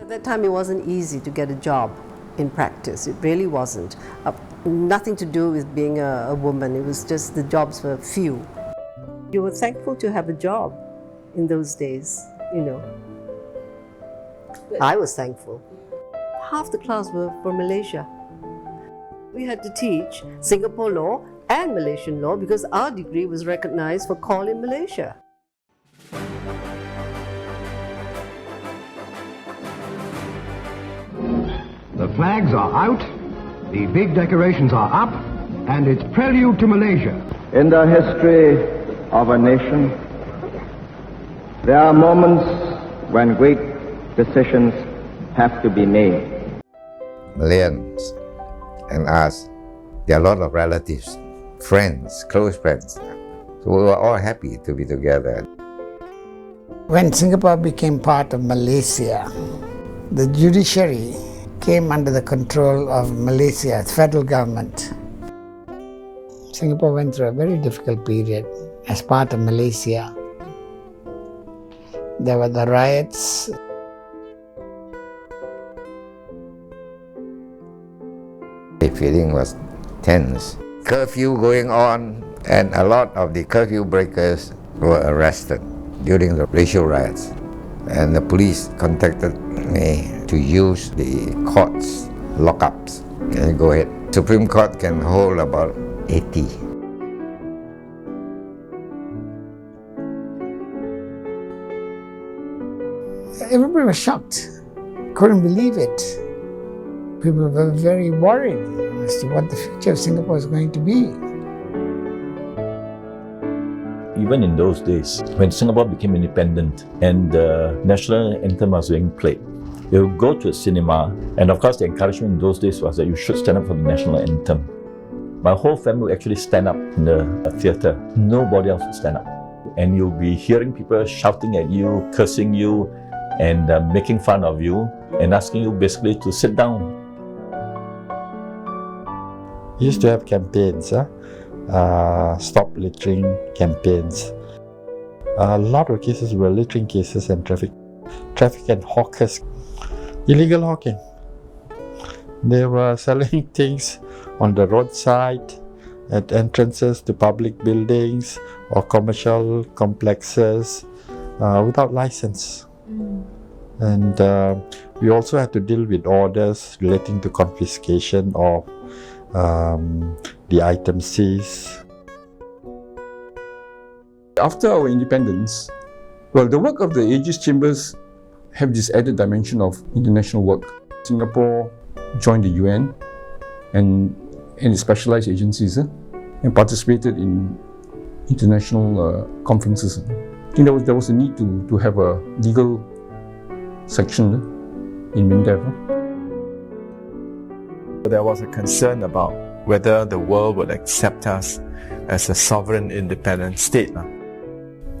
At that time, it wasn't easy to get a job in practice. It really wasn't. Nothing to do with being a woman. It was just the jobs were few. You were thankful to have a job in those days, you know. I was thankful. Half the class were from Malaysia. We had to teach Singapore law and Malaysian law because our degree was recognized for COL in Malaysia. The flags are out, the big decorations are up, and it's prelude to Malaysia. In the history of a nation, there are moments when great decisions have to be made. Malaysians and us, there are a lot of relatives, friends, close friends. So we were all happy to be together. When Singapore became part of Malaysia, the judiciary came under the control of Malaysia, the federal government. Singapore went through a very difficult period as part of Malaysia. There were the riots. The feeling was tense. Curfew going on, and a lot of the curfew breakers were arrested during the racial riots. And the police contacted me to use the court's lockups. And go ahead. Supreme Court can hold about 80. Everybody was shocked, couldn't believe it. People were very worried as to what the future of Singapore was going to be. Even in those days, when Singapore became independent and the national anthem was being played, you would go to a cinema, and of course the encouragement in those days was that you should stand up for the national anthem. My whole family would actually stand up in the theatre. Nobody else would stand up. And you'll be hearing people shouting at you, cursing you, and making fun of you, and asking you basically to sit down. We used to have campaigns, stop littering campaigns. A lot of cases were littering cases and traffic and hawkers. Illegal hawking. They were selling things on the roadside, at entrances to public buildings or commercial complexes without license. And we also had to deal with orders relating to confiscation of the items seized. After our independence, well, the work of the Aegis Chambers have this added dimension of international work. Singapore joined the UN and its specialized agencies and participated in international conferences. I think there was a need to have a legal section in MINDEF. There was a concern about whether the world would accept us as a sovereign, independent state.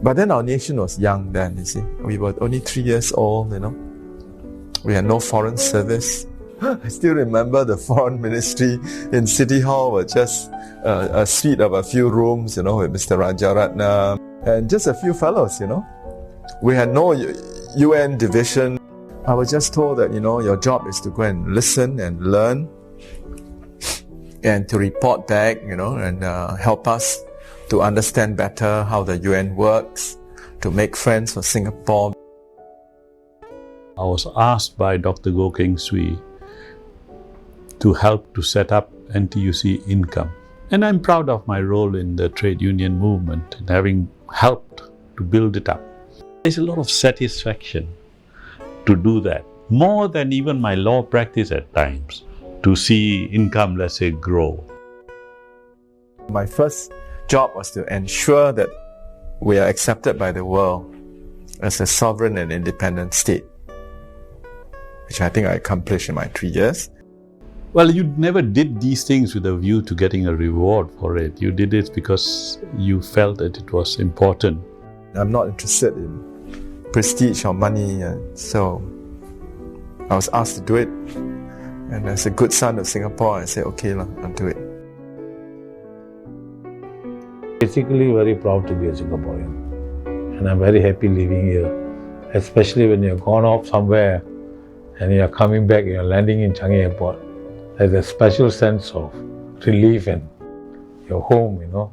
But then our nation was young then, you see. We were only 3 years old, you know. We had no foreign service. I still remember the foreign ministry in City Hall was just a suite of a few rooms, you know, with Mr. Rajaratnam and just a few fellows, you know. We had no UN division. I was just told that, you know, your job is to go and listen and learn and to report back, you know, and help us to understand better how the UN works, to make friends for Singapore. I was asked by Dr. Koh Eng Tian to help to set up NTUC Income. And I'm proud of my role in the trade union movement and having helped to build it up. There's a lot of satisfaction to do that, more than even my law practice at times, to see income, let's say, grow. My first job was to ensure that we are accepted by the world as a sovereign and independent state, which I think I accomplished in my 3 years. Well, you never did these things with a view to getting a reward for it. You did it because you felt that it was important. I'm not interested in prestige or money, so I was asked to do it. And as a good son of Singapore, I said, okay, I'll do it. Basically, very proud to be a Singaporean. And I'm very happy living here, especially when you've gone off somewhere and you're coming back, you're landing in Changi Airport, there's a special sense of relief and you're home, you know.